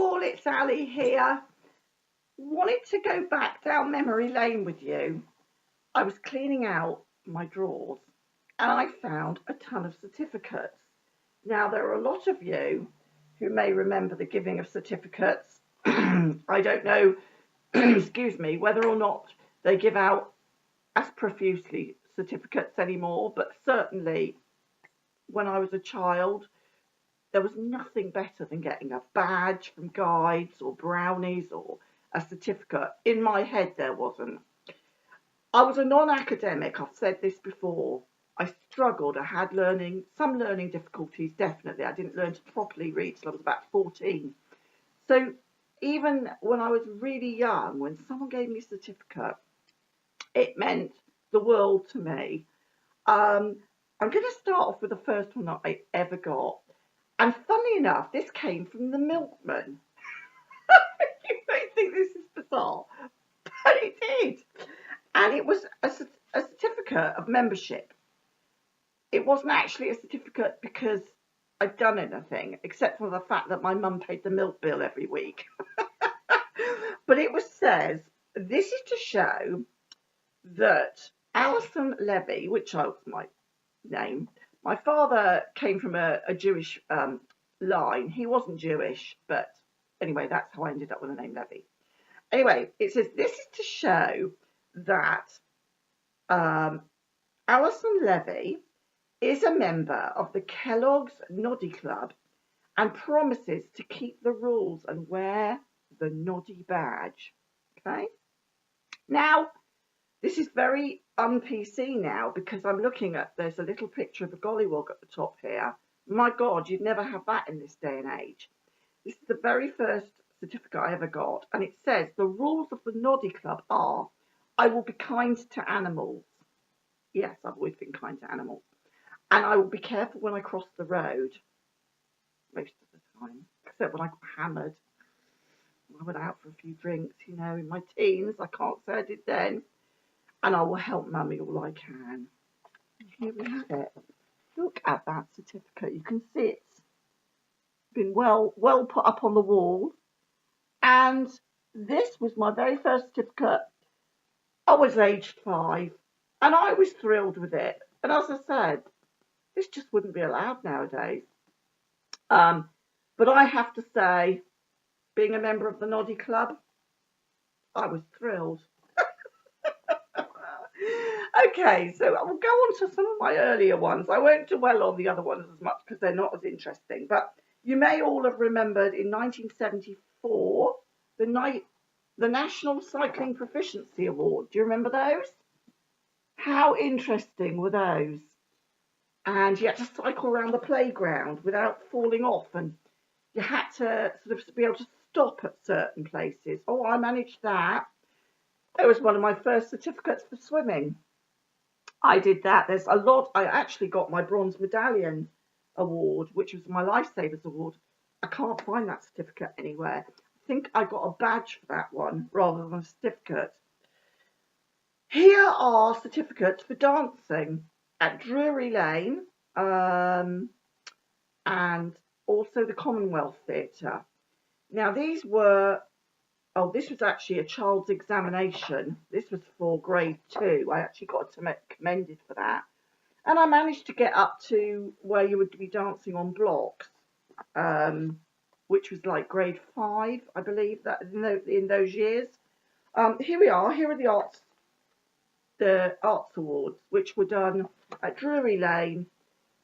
all, it's Ali here. Wanted to go back down memory lane with you. I was cleaning out my drawers and I found a ton of certificates. Now, there are a lot of you who may remember the giving of certificates. I don't know, excuse me, whether or not they give out as profusely certificates anymore, but certainly when I was a child, there was nothing better than getting a badge from Guides or Brownies or a certificate. In my head, there wasn't. I was a non-academic, I've said this before. I struggled, I had some learning difficulties, definitely. I didn't learn to properly read till I was about 14. So even when I was really young, when someone gave me a certificate, it meant the world to me. I'm going to start off with the first one that I ever got. And funnily enough, this came from the milkman. You may think this is bizarre, but it did. And it was a certificate of membership. It wasn't actually a certificate because I'd done anything, except for the fact that my mum paid the milk bill every week. But it says, this is to show that Alison Levy, which was my name, my father came from a Jewish line. He wasn't Jewish, but anyway, that's how I ended up with the name Levy. Anyway, it says, this is to show that Alison Levy is a member of the Kellogg's Noddy Club and promises to keep the rules and wear the Noddy badge. Okay? Now, this is very un-PC now because I'm looking at, there's a little picture of a gollywog at the top here. My God, you'd never have that in this day and age. This is the very first certificate I ever got, and it says the rules of the Noddy Club are, I will be kind to animals. Yes, I've always been kind to animals. And I will be careful when I cross the road, most of the time, except when I got hammered. I went out for a few drinks, you know, in my teens. I can't say I did then. And I will help Mummy all I can. And here we have it. Look at that certificate. You can see it's been well put up on the wall. And this was my very first certificate. I was aged 5 and I was thrilled with it. And as I said, this just wouldn't be allowed nowadays. But I have to say, being a member of the Noddy Club, I was thrilled. Okay, so I will go on to some of my earlier ones. I won't dwell on the other ones as much because they're not as interesting. But you may all have remembered in 1974, the National Cycling Proficiency Award. Do you remember those? How interesting were those? And you had to cycle around the playground without falling off, and you had to sort of be able to stop at certain places. Oh, I managed that. It was one of my first certificates for swimming. I did that. There's a lot. I actually got my bronze medallion award, which was my Lifesavers award. I can't find that certificate anywhere. I think I got a badge for that one rather than a certificate. Here are certificates for dancing at Drury Lane and also the Commonwealth Theatre. Now these were, this was actually a child's examination. This was for grade 2. I actually got commended for that. And I managed to get up to where you would be dancing on blocks, which was like grade 5, I believe, that in those years. Here we are. Here are the Arts Awards, which were done at Drury Lane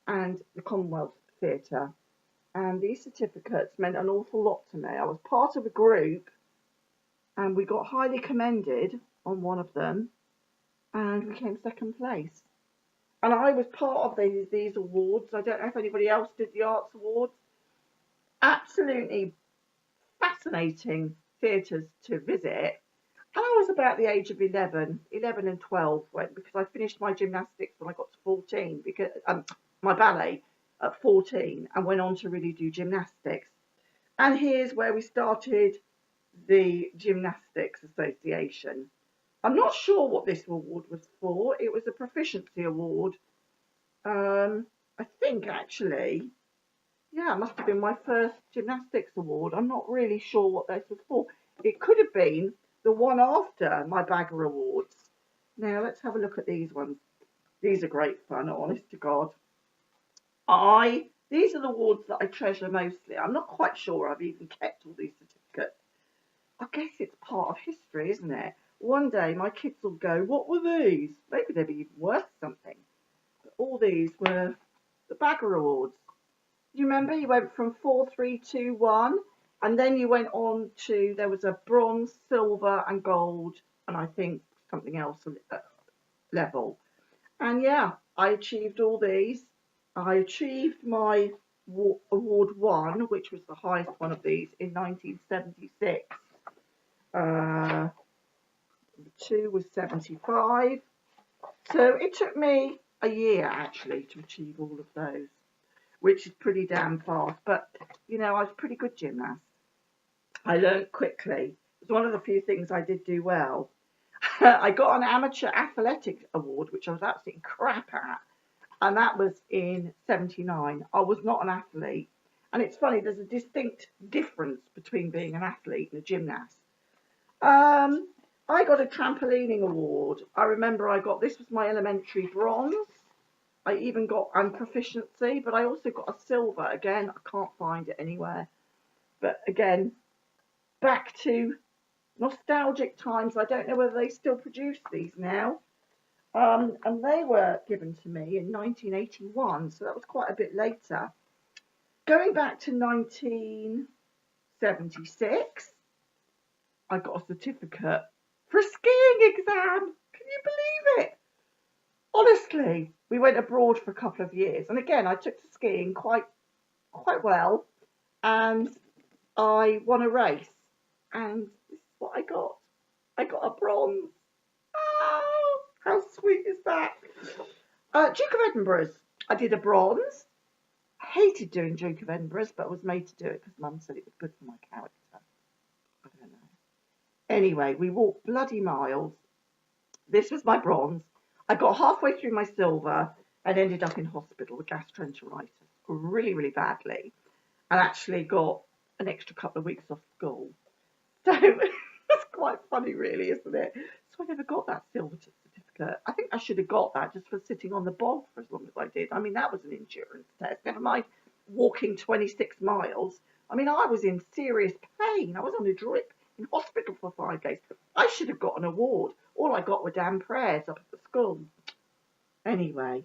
and the Commonwealth Theatre. And these certificates meant an awful lot to me. I was part of a group and we got highly commended on one of them and we came second place. And I was part of these awards. I don't know if anybody else did the Arts Awards. Absolutely fascinating theatres to visit. And I was about the age of 11 and 12 because I finished my gymnastics when I got to 14, because my ballet at 14, and went on to really do gymnastics. And here's where we started the Gymnastics Association. I'm not sure what this award was for. It was a proficiency award. I think actually, yeah, it must have been my first gymnastics award. I'm not really sure what this was for. It could have been the one after my Bagger Awards. Now let's have a look at these ones. These are great fun, honest to God. These are the awards that I treasure mostly. I'm not quite sure I've even kept all these certificates. I guess it's part of history, isn't it? One day my kids will go, what were these? Maybe they'd be even worth something. But all these were the Bagger Awards. You remember you went from 4, 3, 2, 1, and then you went on to, there was a bronze, silver and gold, and I think something else level. And yeah, I achieved all these. I achieved my award 1, which was the highest one of these, in 1976. 2 was 75. So it took me a year actually to achieve all of those, which is pretty damn fast. But you know, I was a pretty good gymnast. I learned quickly. It was one of the few things I did do well. I got an amateur athletics award, which I was absolutely crap at, and that was in 79. I was not an athlete. And it's funny, there's a distinct difference between being an athlete and a gymnast. I got a trampolining award. I remember this was my elementary bronze. I even got proficiency, but I also got a silver. Again, I can't find it anywhere. But again, back to nostalgic times. I don't know whether they still produce these now. And they were given to me in 1981, so that was quite a bit later. Going back to 1976, I got a certificate for a skiing exam. Can you believe it? Honestly, we went abroad for a couple of years, and again, I took to skiing quite well, and I won a race, and this is what I got. I got a bronze. Oh, how sweet is that? Duke of Edinburgh's. I did a bronze. I hated doing Duke of Edinburgh's, but I was made to do it because Mum said it was good for my character. I don't know. Anyway, we walked bloody miles. This was my bronze. I got halfway through my silver and ended up in hospital with gastroenteritis really, really badly, and actually got an extra couple of weeks off school. So it's quite funny, really, isn't it? So I never got that silver certificate. I think I should have got that just for sitting on the bog for as long as I did. I mean, that was an endurance test. Never mind walking 26 miles. I mean, I was in serious pain. I was on a drip in hospital for 5 days. I should have got an award. All I got were damn prayers up at the school. Anyway,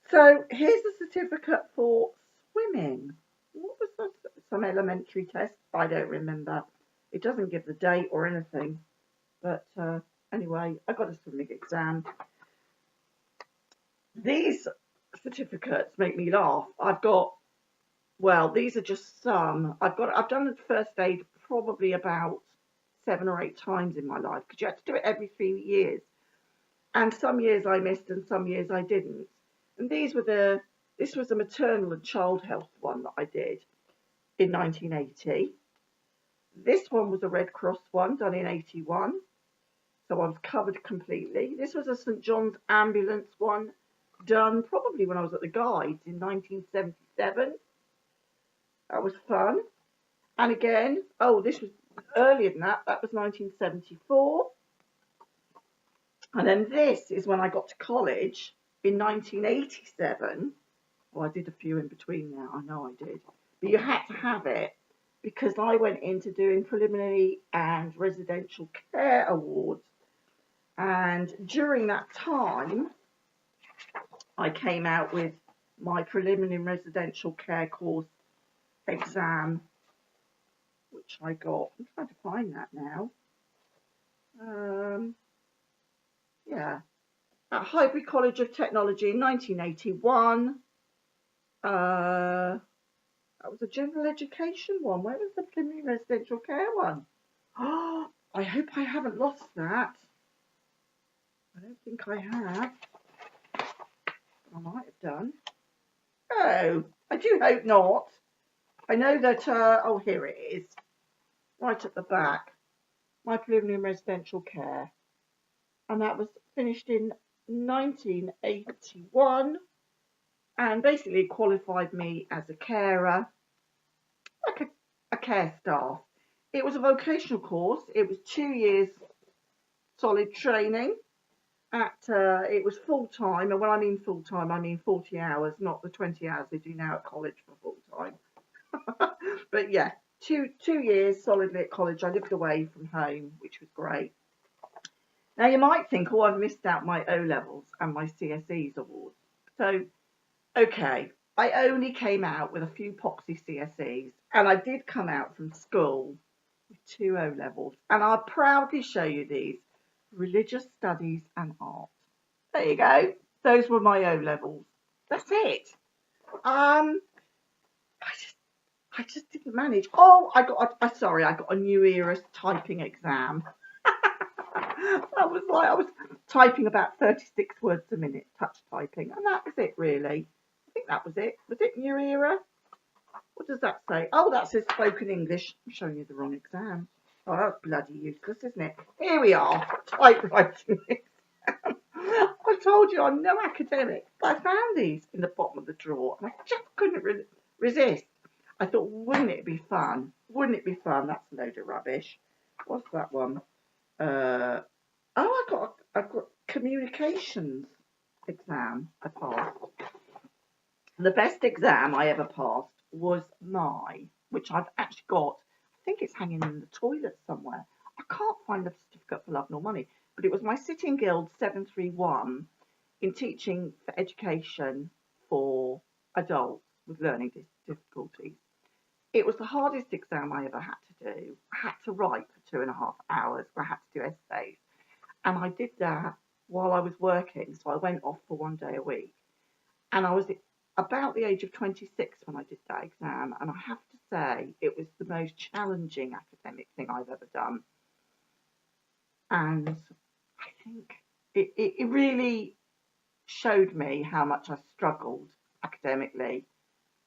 so here's a certificate for swimming. What was that? Some elementary test? I don't remember. It doesn't give the date or anything. But anyway, I got a swimming exam. These certificates make me laugh. These are just some. I've done the first aid probably about 7 or 8 times in my life, because you had to do it every 3 years. And some years I missed and some years I didn't. And this was a maternal and child health one that I did in 1980. This one was a Red Cross one done in 81. So I was covered completely. This was a St John's ambulance one done probably when I was at the Guides in 1977. That was fun. And again, this was earlier than that. That was 1974. And then this is when I got to college in 1987. Well, I did a few in between there. I know I did. But you had to have it because I went into doing preliminary and residential care awards. And during that time, I came out with my preliminary residential care course exam, which I got. I'm trying to find that now. At Highbury College of Technology in 1981. That was a general education one. Where was the preliminary residential care one? Oh, I hope I haven't lost that. I don't think I have. I might have done. Oh, I do hope not. I know that, here it is. Right at the back. My preliminary residential care. And that was finished in 1981. and basically qualified me as a carer, like a care staff. It was a vocational course. It was 2 years solid training. It was full time, and when I mean full time, I mean 40 hours, not the 20 hours they do now at college for full time. But yeah, two years solidly at college. I lived away from home, which was great. Now you might think, oh, I've missed out my O levels and my CSEs awards. So okay, I only came out with a few poxy CSEs, and I did come out from school with 2 O levels, and I'll proudly show you these: religious studies and art. There you go. Those were my O levels. That's it. Um, I just didn't manage. Oh, I got a new era typing exam. I was typing about 36 words a minute, touch typing, and that was it really. I think that was it. Was it new era? What does that say? Oh, that says spoken English. I'm showing you the wrong exam. Oh, that's bloody useless, isn't it? Here we are, typewriting exam. I told you I'm no academic, but I found these in the bottom of the drawer, and I just couldn't resist. I thought, wouldn't it be fun? Wouldn't it be fun? That's a load of rubbish. What's that one? I got a communications exam I passed. The best exam I ever passed was which I've actually got. I think it's hanging in the toilet somewhere. I can't find the certificate for love nor money, but it was my Sitting Guild 731 in teaching for education for adults with learning difficulties. It was the hardest exam I ever had to do. I had to write for 2.5 hours. I had to do essays. And I did that while I was working. So I went off for 1 day a week. And I was about the age of 26 when I did that exam. And I have to say, it was the most challenging academic thing I've ever done. And I think it really showed me how much I struggled academically.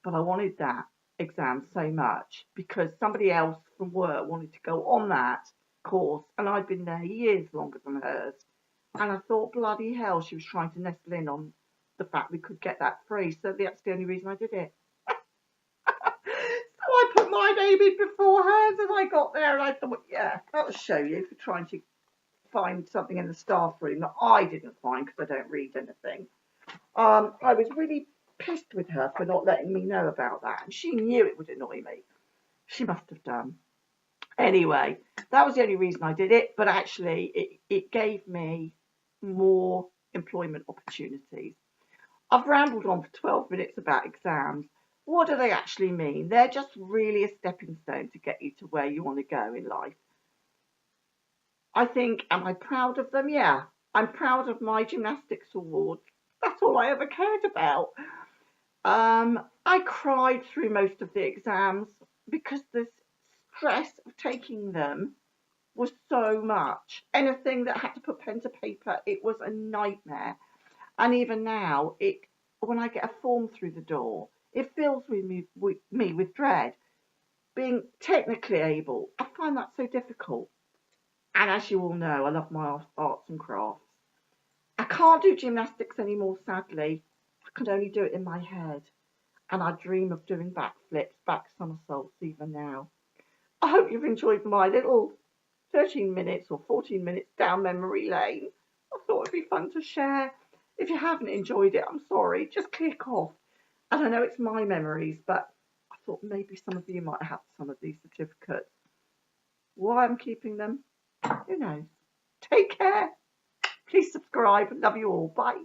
But I wanted that exam so much because somebody else from work wanted to go on that course, and I'd been there years longer than hers. And I thought, bloody hell, she was trying to nestle in on the fact we could get that free. So that's the only reason I did it. So I put my name in before hers, and I got there, and I thought, yeah, that'll show you for trying to find something in the staff room that I didn't find because I don't read anything. I was really pissed with her for not letting me know about that, and she knew it would annoy me. She must have done. Anyway, that was the only reason I did it, but actually it gave me more employment opportunities. I've rambled on for 12 minutes about exams. What do they actually mean? They're just really a stepping stone to get you to where you want to go in life. I think, am I proud of them? Yeah, I'm proud of my gymnastics award. That's all I ever cared about. I cried through most of the exams because the stress of taking them was so much. Anything that had to put pen to paper, it was a nightmare. And even now, when I get a form through the door, it fills me with dread. Being technically able, I find that so difficult. And as you all know, I love my arts and crafts. I can't do gymnastics anymore, sadly. I can only do it in my head. And I dream of doing backflips, back somersaults even now. I hope you've enjoyed my little 13 minutes or 14 minutes down memory lane. I thought it'd be fun to share. If you haven't enjoyed it, I'm sorry. Just click off. And I know it's my memories, but I thought maybe some of you might have some of these certificates. Why I'm keeping them, who knows? Take care. Please subscribe. Love you all. Bye.